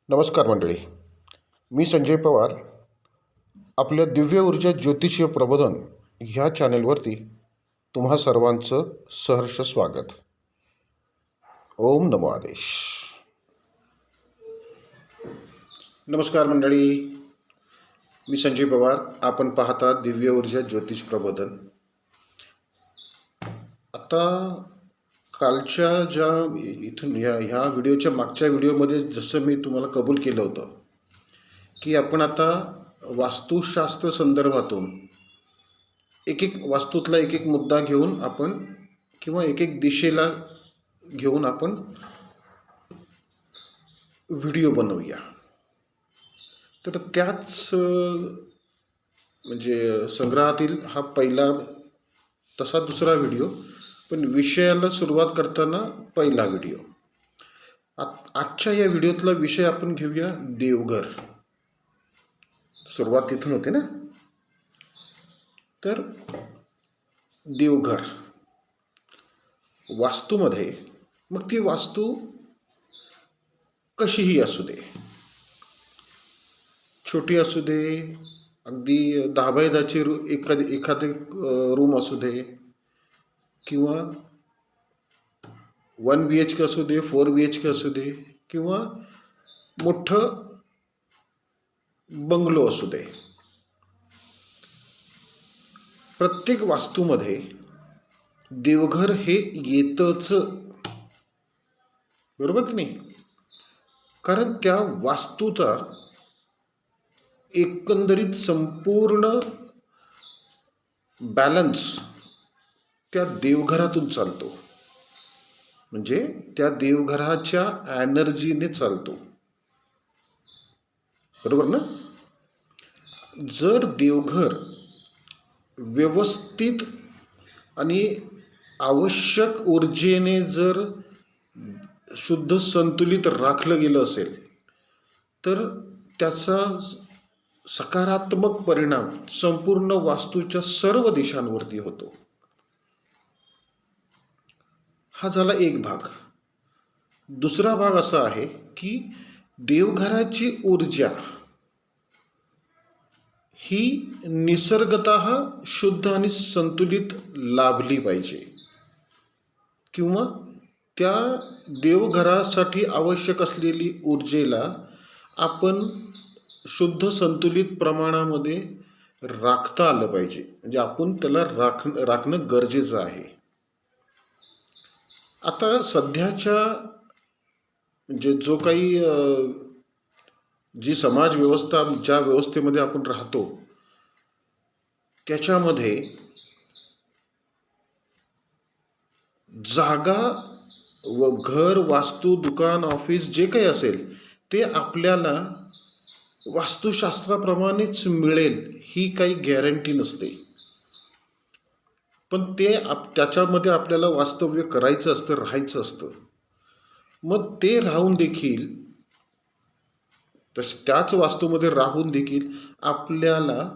नमस्कार मंडळी. मी संजय पवार. आपल्या दिव्य ऊर्जा ज्योतिषीय प्रबोधन ह्या चॅनेलवरती तुम्हा सर्वांचं सहर्ष स्वागत. ओम नमो आदेश. नमस्कार मंडळी, मी संजय पवार. आपण पाहता दिव्य ऊर्जा ज्योतिष प्रबोधन. आता कालच्या ज्या इथून ह्या व्हिडिओच्या मागच्या व्हिडिओमध्ये जसं मी तुम्हाला कबूल केलं होतं की आपण आता वास्तुशास्त्र संदर्भातून एक वास्तूतला एक मुद्दा घेऊन आपण किंवा एक दिशेला घेऊन आपण व्हिडिओ बनवूया. तर त्याच म्हणजे संग्रहातील हा पहिला तसा दुसरा व्हिडिओ, पण विषयाला सुरुवात करताना पहिला व्हिडिओ. आजच्या या व्हिडिओतला विषय आपण घेऊया देवघर. सुरुवात तिथून होते ना. तर देवघर वास्तूमध्ये, मग ती वास्तू कशीही असू दे, छोटी असू दे, अगदी 10x10ची एखादी रूम असू दे, किंवा 1 BHK असू दे, 4 BHK असू दे, किंवा मोठं बंगलो असू दे, प्रत्येक वास्तूमध्ये देवघर हे येतच, बरोबर की नाही? कारण त्या वास्तूचा एकंदरीत संपूर्ण बॅलन्स त्या देवघरातून चालतो, म्हणजे त्या देवघराच्या एनर्जीने चालतो, बरोबर ना? जर देवघर व्यवस्थित आणि आवश्यक ऊर्जेने जर शुद्ध संतुलित राखलं गेलं असेल तर त्याचा सकारात्मक परिणाम संपूर्ण वास्तूच्या सर्व दिशांवरती होतो. हा झाला एक भाग. दुसरा भाग असा आहे की देवघराची ऊर्जा ही निसर्गतः शुद्ध आणि संतुलित लाभली पाहिजे, किंवा त्या देवघरासाठी आवश्यक असलेली ऊर्जेला आपण शुद्ध संतुलित प्रमाणामध्ये राखता आलं पाहिजे. म्हणजे आपण त्याला राखणं गरजेचं आहे. आता सध्याच्या म्हणजे जो काही जी समाज व्यवस्था, ज्या व्यवस्थेमध्ये आपण राहतो, त्याच्यामध्ये जागा व घर, वास्तू, दुकान, ऑफिस जे काही असेल ते आपल्याला वास्तुशास्त्राप्रमाणेच मिळेल ही काही गॅरंटी नसते. पण त्याच्यामध्ये आपल्याला वास्तव्य करायचं असतं, राहायचं असतं. मग ते राहून देखील, त्याच वास्तूमध्ये राहून देखील आपल्याला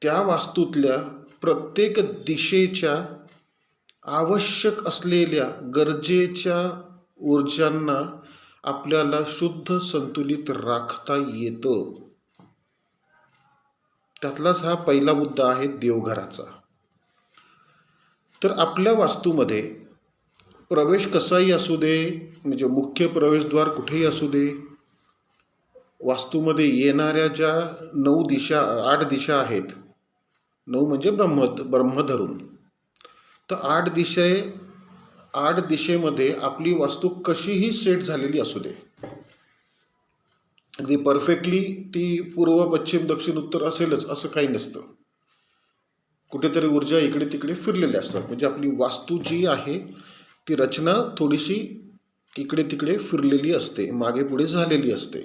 त्या वास्तूतल्या प्रत्येक दिशेच्या आवश्यक असलेल्या गरजेच्या ऊर्जांना आपल्याला शुद्ध संतुलित राखता येतं. त्यातलाच हा पहिला मुद्दा आहे देवघराचा. तर आपल्या वास्तूमध्ये प्रवेश कसाही असू दे, म्हणजे मुख्य प्रवेशद्वार कुठेही असू दे, वास्तूमध्ये येणाऱ्या ज्या 8 दिशा आहेत, 9 म्हणजे ब्रह्म धरून, तर 8 दिशेमध्ये आपली वास्तू कशीही सेट झालेली असू दे, अगदी परफेक्टली ती पूर्व, पश्चिम, दक्षिण, उत्तर असेलच असं काही नसतं. कुठेतरी ऊर्जा इकडे तिकडे फिरलेल्या असतात. म्हणजे आपली वास्तू जी आहे ती रचना थोडीशी इकडे तिकडे फिरलेली असते, मागे पुढे झालेली असते.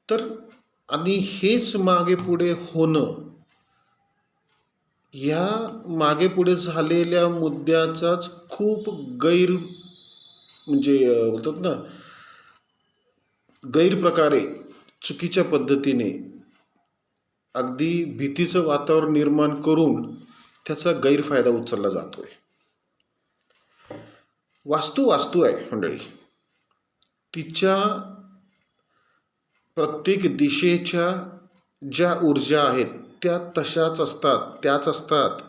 तर आणि हेच मागे पुढे होणं, ह्या मागे पुढे झालेल्या मुद्द्याचाच खूप म्हणजे बोलतात ना, गैरप्रकारे, चुकीच्या पद्धतीने, अगदी भीतीचं वातावरण निर्माण करून त्याचा गैरफायदा उचलला जातोय. वास्तू आहे मंडळी. तिच्या प्रत्येक दिशेच्या ज्या ऊर्जा आहेत त्या तशाच असतात, त्याच असतात,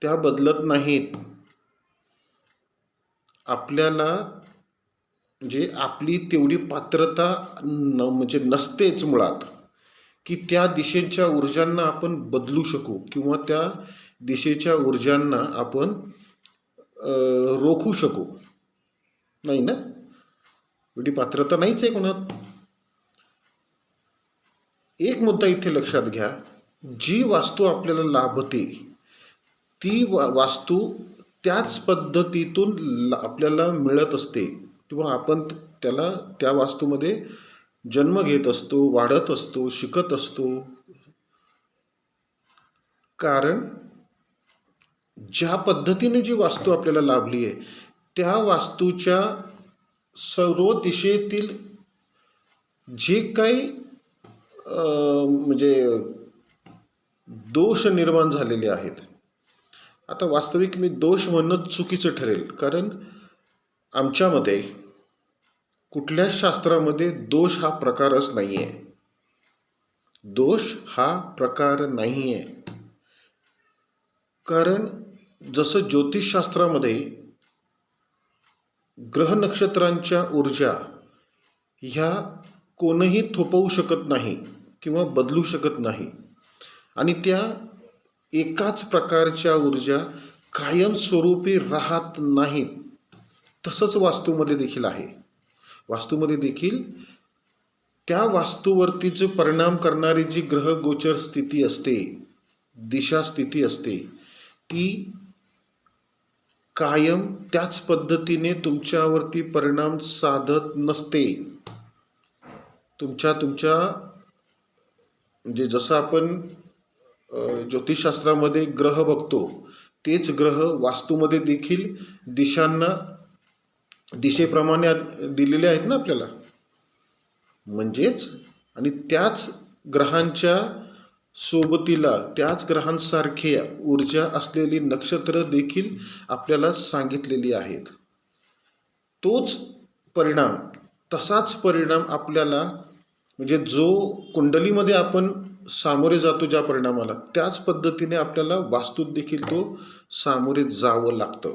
त्या बदलत नाहीत. आपल्याला म्हणजे आपली तेवढी पात्रता म्हणजे नसतेच मुळात की त्या दिशेच्या ऊर्जांना आपण बदलू शकू किंवा त्या दिशेच्या ऊर्जांना आपण रोखू शकू. नाही ना, एवढी पात्रता नाहीच आहे कोणात. एक मुद्दा इथे लक्षात घ्या, जी वास्तू आपल्याला लाभते ती वास्तू त्याच पद्धतीतून आपल्याला मिळत असते किंवा आपण त्या वास्तूमध्ये जन्म घेत असतो, वाढत असतो, शिकत असतो. कारण ज्या पद्धतीने जी वास्तू आपल्याला लाभली आहे त्या वास्तूच्या सर्व दिशेतील जे काही म्हणजे दोष निर्माण झालेले आहेत, आता वास्तविक मी दोष म्हणणं चुकीचं ठरेल, कारण आमच्यामध्ये कुठल्याच शास्त्रामध्ये दोष हा प्रकारच नाही आहे. दोष हा प्रकार नाही आहे. कारण जसं ज्योतिषशास्त्रामध्ये ग्रह नक्षत्रांच्या ऊर्जा ह्या कोणीही थोपवू शकत नाही किंवा बदलू शकत नाही आणि त्या एकाच प्रकारच्या ऊर्जा कायमस्वरूपी राहत नाहीत. तसंच वास्तूमध्ये देखील आहे. वास्तूमध्ये देखील त्या वास्तूवरती जो परिणाम करणारी जी ग्रहगोचर स्थिती असते, दिशा स्थिती असते, ती कायम त्याच पद्धतीने तुमच्यावरती परिणाम साधत नसते. तुमच्या म्हणजे जसं आपण ज्योतिषशास्त्रामध्ये ग्रह बघतो तेच ग्रह वास्तूमध्ये देखील दिशेप्रमाणे दिलेले आहेत ना आपल्याला. म्हणजेच आणि त्याच ग्रहांच्या सोबतीला त्याच ग्रहांसारख्या ऊर्जा असलेली नक्षत्र देखील आपल्याला सांगितलेली आहेत. तोच परिणाम, तसाच परिणाम आपल्याला म्हणजे जो कुंडलीमध्ये आपण सामोरे जातो ज्या परिणामाला, त्याच पद्धतीने आपल्याला वास्तूत देखील तो सामोरे जावं लागतं.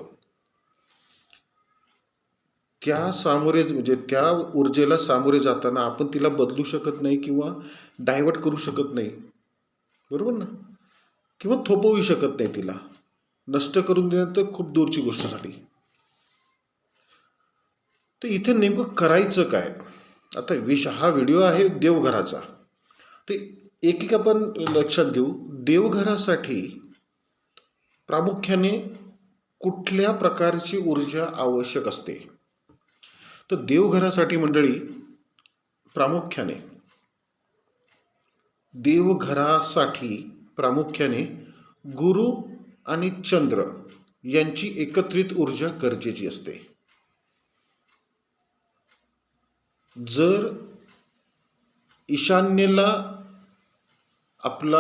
म्हणजे त्या ऊर्जेला सामोरे जाताना आपण तिला बदलू शकत नाही किंवा डायव्हर्ट करू शकत नाही, बरोबर ना, किंवा थोपवू शकत नाही. तिला नष्ट करून देणं तर खूप दूरची गोष्ट झाली. तर इथे नेमकं करायचं काय? आता हा व्हिडिओ आहे देवघराचा, ते एक आपण लक्षात घेऊ. देवघरासाठी प्रामुख्याने कुठल्या प्रकारची ऊर्जा आवश्यक असते? तर देवघरासाठी मंडळी प्रामुख्याने गुरु आणि चंद्र यांची एकत्रित ऊर्जा गरजेची असते. जर ईशान्येला आपला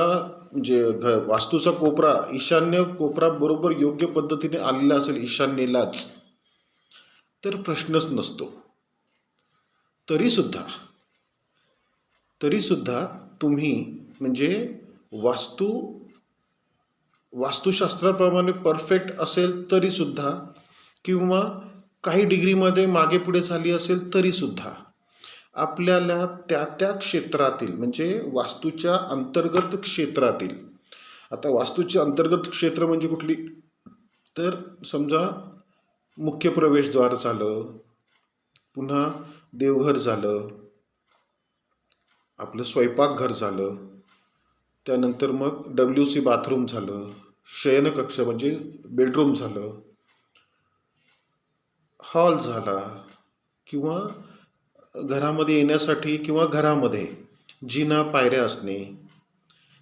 म्हणजे वास्तूचा कोपरा, ईशान्य कोपरा बरोबर योग्य पद्धतीने आलेला असेल ईशान्येलाच, तर प्रश्नच नसतो. तरी सुद्धा तुम्ही म्हणजे वास्तुशास्त्राप्रमाणे परफेक्ट असेल तरी सुद्धा किंवा काही डिग्रीमध्ये मागे पुढे झाली असेल तरी सुद्धा आपल्याला त्या क्षेत्रातील म्हणजे वास्तूच्या अंतर्गत क्षेत्रातील, आता वास्तूचे अंतर्गत क्षेत्र म्हणजे कुठली, तर समजा मुख्य प्रवेशद्वार झालं, पुन्हा देवघर झालं, आपलं स्वयंपाकघर झालं, त्यानंतर मग WC बाथरूम झालं, शयनकक्ष म्हणजे बेडरूम झालं, हॉल झाला, किंवा घरामध्ये येण्यासाठी किंवा घरामध्ये जिना पायऱ्या असणे,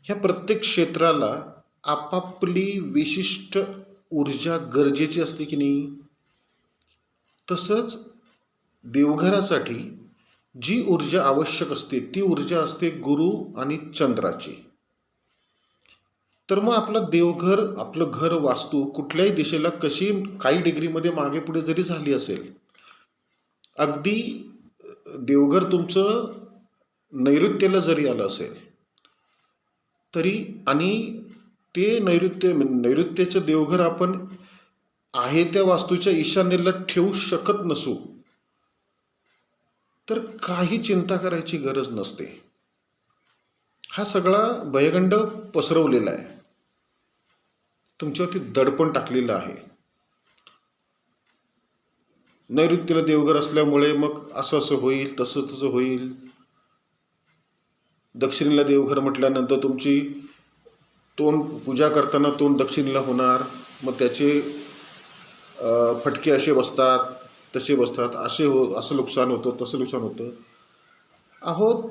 ह्या प्रत्येक क्षेत्राला आपापली विशिष्ट ऊर्जा गरजेची असते की नाही. तसंच देवघरासाठी जी ऊर्जा आवश्यक असते ती ऊर्जा असते गुरु आणि चंद्राची. तर मग आपलं घर वास्तू कुठल्याही दिशेला काही डिग्रीमध्ये मागे पुढे जरी झाली असेल, अगदी देवघर तुमचं नैऋत्येला जरी आलं असेल तरी, आणि ते नैऋत्येचं देवघर आपण आहे त्या वास्तूच्या ईशान्येला ठेवू शकत नसू, तर काही चिंता करायची गरज नसते. हा सगळा भयगंड पसरवलेला आहे, तुमच्यावरती दडपण टाकलेलं आहे. नैऋत्येला देवघर असल्यामुळे मग असं असं होईल, तसं तसं होईल. दक्षिणेला देवघर म्हटल्यानंतर तुमची तोंड पूजा करताना तोंड दक्षिणेला होणार, मग त्याचे फटके असे बसतात, तसे बसतात, असं नुकसान होतं, तसं नुकसान होतं. अहो,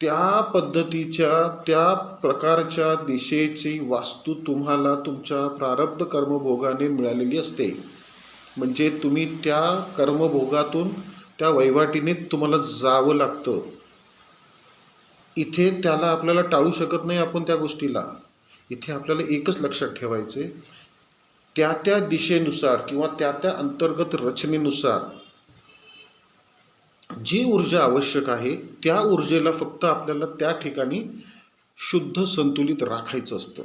त्या पद्धतीच्या त्या प्रकारच्या दिशेची वास्तू तुम्हाला तुमच्या प्रारब्ध कर्मभोगाने मिळालेली असते. म्हणजे तुम्ही त्या कर्मभोगातून त्या वैवाटीने तुम्हाला जावं लागतं. इथे त्याला आपल्याला टाळू शकत नाही आपण त्या गोष्टीला. इथे आपल्याला एकच लक्षात ठेवायचे, त्या त्या दिशेनुसार किंवा त्या त्या अंतर्गत रचनेनुसार जी ऊर्जा आवश्यक आहे त्या ऊर्जेला फक्त आपल्याला त्या ठिकाणी शुद्ध संतुलित राखायचं असतं.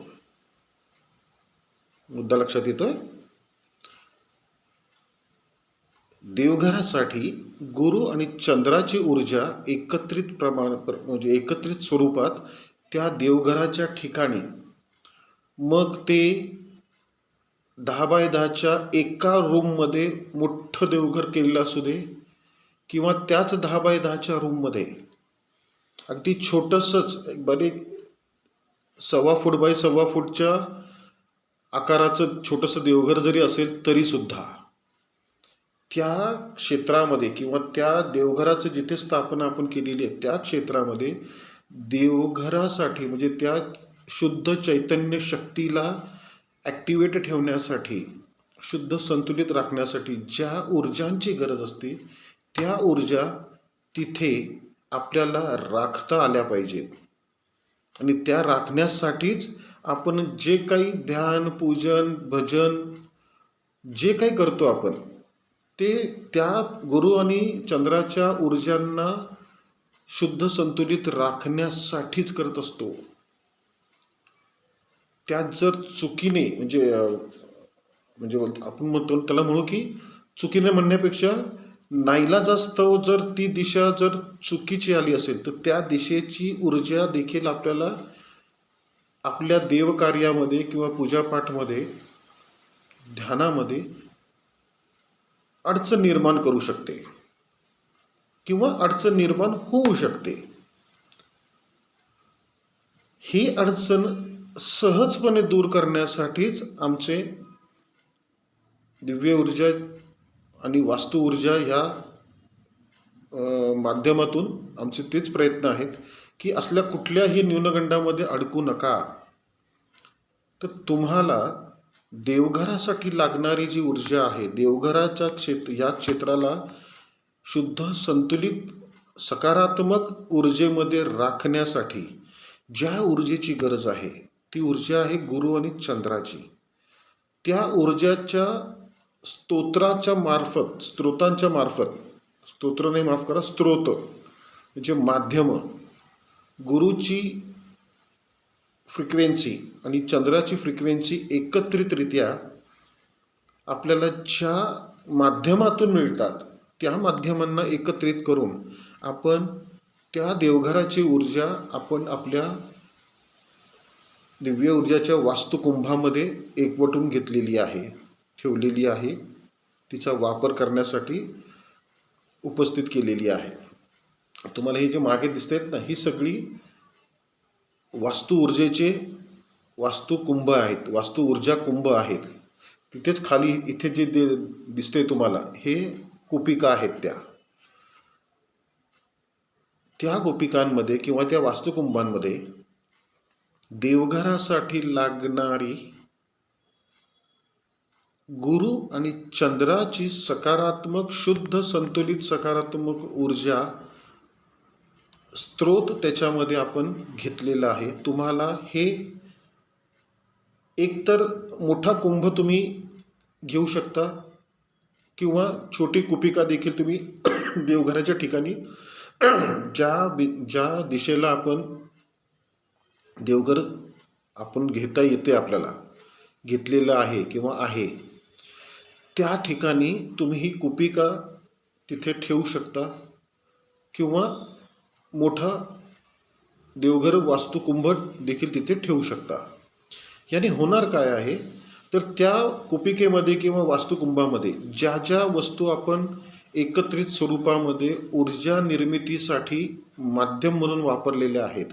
मुद्दा लक्षात येतोय? देवघरासाठी गुरु आणि चंद्राची ऊर्जा एकत्रित स्वरूपात त्या देवघराच्या ठिकाणी, मग ते 10x10च्या एका रूममध्ये मोठं देवघर केलेलं असू दे, किंवा त्याच 10x10च्या रूममध्ये अगदी छोटंसंच बारीक 1.25 फूट बाय 1.25 फूटच्या आकाराचं छोटंसं देवघर जरी असेल तरी सुद्धा त्या क्षेत्रामध्ये किंवा त्या देवघराचं जिथे स्थापना आपण केलेली आहे त्या क्षेत्रामध्ये देवघरासाठी, म्हणजे त्या शुद्ध चैतन्य शक्तीला ॲक्टिवेट ठेवण्यासाठी, शुद्ध संतुलित राखण्यासाठी ज्या ऊर्जांची गरज असते त्या ऊर्जा तिथे आपल्याला राखता आल्या पाहिजेत. आणि त्या राखण्यासाठीच आपण जे काही ध्यान, पूजन, भजन जे काही करतो आपण, ते त्या गुरु आणि चंद्राच्या ऊर्जांना शुद्ध संतुलित राखण्यासाठीच करत असतो. त्यात जर चुकीने म्हणजे आपण म्हणतो त्याला म्हणू की चुकीने म्हणण्यापेक्षा नाईलाजास्तव जर ती दिशा जर चुकीची आली असेल तर त्या दिशेची ऊर्जा देखील आपल्याला आपल्या देवकार्यामध्ये किंवा पूजापाठमध्ये, ध्यानामध्ये अडचण निर्माण करू शकते किंवा अडचण निर्माण होऊ शकते. ही अडचण सहजपणे दूर करण्यासाठीच आमचे दिव्य ऊर्जा आणि वास्तू ऊर्जा या माध्यमातून आमचे तेच प्रयत्न आहेत की असल्या कुठल्याही न्यूनगंडामध्ये अडकू नका. तर तुम्हाला देवघरासाठी लागणारी जी ऊर्जा आहे, देवघराच्या या क्षेत्राला शुद्ध संतुलित सकारात्मक ऊर्जेमध्ये राखण्यासाठी ज्या ऊर्जेची गरज आहे ती ऊर्जा आहे गुरु आणि चंद्राची. त्या ऊर्जाच्या स्तोत्रांच्या मार्फत, स्तोत्र नाही, माफ करा, स्त्रोत म्हणजे माध्यम, गुरुची फ्रिक्वेन्सी आणि चंद्राची फ्रिक्वेन्सी एकत्रितरित्या आपल्याला ज्या माध्यमातून मिळतात त्या माध्यमांना एकत्रित करून आपण त्या देवघराची ऊर्जा आपण आपल्या दिव्य ऊर्जाच्या वास्तुकुंभामध्ये एकवटून घेतलेली आहे, ठेवलेली आहे, तिचा वापर करण्यासाठी उपस्थित केलेली आहे. तुम्हाला हे जे मागे दिसत ना, ही सगळी वास्तू ऊर्जेचे वास्तुकुंभ आहेत, वास्तू ऊर्जा कुंभ आहेत. तिथेच खाली इथे जे दिसते तुम्हाला हे कुपिका आहेत. त्या कुपिकांमध्ये किंवा त्या वास्तुकुंभांमध्ये देवघरासाठी लागणारी गुरु आणि चंद्राची सकारात्मक, शुद्ध संतुलित सकारात्मक ऊर्जा स्त्रोत त्याच्यामध्ये आपण घेतलेला आहे. तुम्हाला हे एकतर मोठा कुंभ तुम्ही घेऊ शकता किंवा छोटी कुपिका देखील तुम्ही देवघराच्या ठिकाणी ज्या दिशेला आपण देवघर आपण घेता येते, आपल्याला घेतलेलं आहे किंवा आहे, त्या ठिकाणी तुम्ही ही कुपिका तिथे ठेवू शकता किंवा मोठा देवघर वास्तुकुंभ देखील तिथे ठेवू शकता. याने होणार काय आहे, तर त्या कुपिकेमध्ये किंवा वास्तुकुंभामध्ये ज्या ज्या वस्तू आपण एकत्रित स्वरूपामध्ये ऊर्जा निर्मितीसाठी माध्यम म्हणून वापरलेल्या आहेत,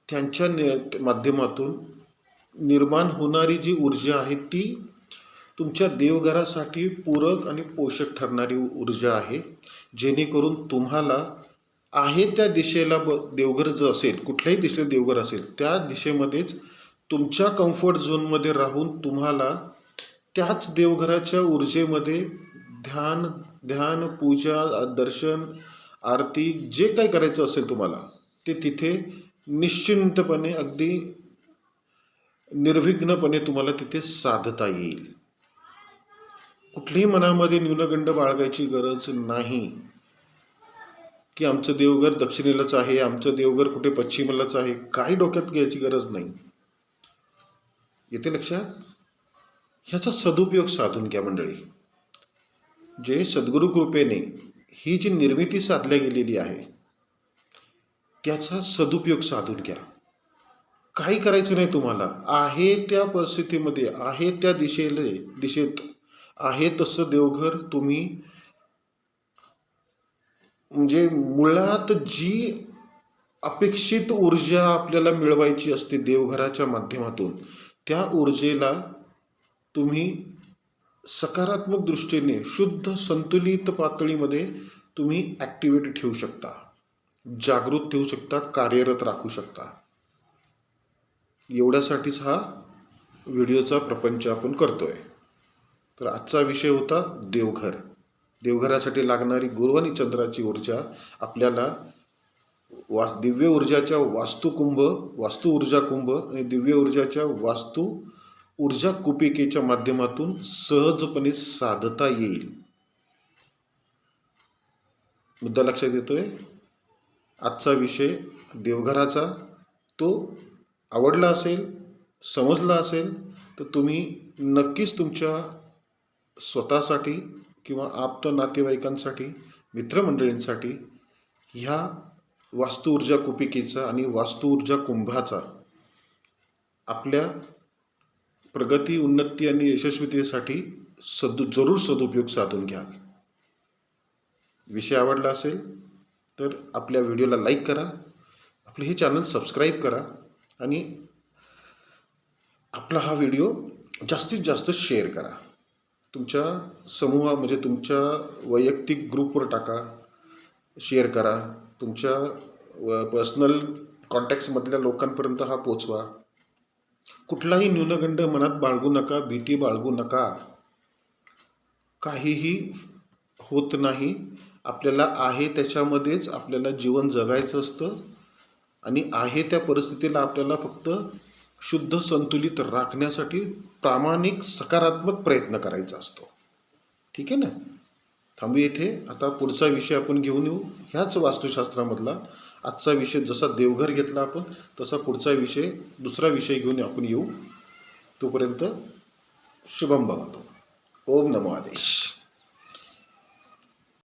त्यांच्या माध्यमातून निर्माण होणारी जी ऊर्जा आहे ती तुमच्या देवघरासाठी पूरक आणि पोषक ठरणारी ऊर्जा आहे. जेणेकरून तुम्हाला आहे त्या दिशेला देवघर जर असेल, कुठल्याही दिशेला देवघर असेल, त्या दिशेमध्येच तुमच्या कम्फर्ट झोनमध्ये राहून तुम्हाला त्याच देवघराच्या ऊर्जेमध्ये ध्यान, पूजा, दर्शन, आरती जे काही करायचं असेल तुम्हाला, ते तिथे निश्चिंतपणे अगदी निर्विघ्नपणे तुम्हाला तिथे साधता येईल. कुठल्याही मनामध्ये न्यूनगंड बाळगायची गरज नाही की आमचं देवघर दक्षिणेलाच आहे, आमचं देवघर कुठे पश्चिमेलाच आहे, काही डोक्यात घ्यायची गरज नाही. येते लक्षात? ह्याचा सदुपयोग साधून घ्या मंडळी. जे सद्गुरु कृपेने ही जी निर्मिती साधल्या गेलेली आहे त्याचा सदुपयोग साधून घ्या. काही करायचं नाही तुम्हाला. आहे त्या परिस्थितीमध्ये, आहे त्या दिशेत आहे तसं देवघर तुम्ही, म्हणजे मुळात जी अपेक्षित ऊर्जा आपल्याला मिळवायची असते देवघराच्या माध्यमातून, त्या ऊर्जेला तुम्ही सकारात्मक दृष्टीने शुद्ध संतुलित पातळीमध्ये तुम्ही ॲक्टिव्हेट ठेवू शकता, जागृत ठेवू शकता, कार्यरत राखू शकता. एवढ्यासाठीच हा व्हिडिओचा प्रपंच आपण करतोय. तर आजचा विषय होता देवघर. देवघरासाठी लागणारी गुरु आणि चंद्राची ऊर्जा आपल्याला दिव्य ऊर्जाच्या वास्तु ऊर्जा कुंभ आणि दिव्य ऊर्जाच्या वास्तु ऊर्जा कुपिकेच्या माध्यमातून सहजपणे साधता येईल. मुद्दा लक्षात येतोय? आजचा विषय देवघराचा, तो आवडला असेल, समजला असेल तर तुम्ही नक्कीच तुमच्या स्वतःसाठी किंवा आप्त नातेवाईकांसाठी, मित्रमंडळींसाठी ह्या वास्तु ऊर्जा कुपिकेचा आणि वास्तु ऊर्जा कुंभाचा आपल्या प्रगती, उन्नती आणि यशस्वीतेसाठी जरूर सदुपयोग साधून घ्या. विषय आवडला असेल तर आपल्या व्हिडिओला लाईक करा, आपले हे चॅनल सबस्क्राईब करा आणि आपला हा व्हिडिओ जास्तीत जास्त शेअर करा. तुमच्या समूहा म्हणजे तुमच्या वैयक्तिक ग्रुपवर टाका, शेअर करा. तुमच्या पर्सनल कॉन्टॅक्ट्समधल्या लोकांपर्यंत हा पोचवा. कुठलाही न्यूनगंड मनात बाळगू नका, भीती बाळगू नका. काहीही होत नाही. आपल्याला आहे त्याच्यामध्येच आपल्याला जीवन जगायचं असतं आणि आहे त्या परिस्थितीला आपल्याला फक्त शुद्ध संतुलित राखण्यासाठी प्रामाणिक सकारात्मक प्रयत्न करायचा असतो. ठीक आहे ना? थांबू येथे. आता पुढचा विषय आपण घेऊन येऊ ह्याच वास्तुशास्त्रामधला. आजचा विषय जसा देवघर घेतला आपण, तसा पुढचा विषय, दुसरा विषय घेऊन आपण येऊ. तोपर्यंत शुभम भवतु. ओम नमो आदेश.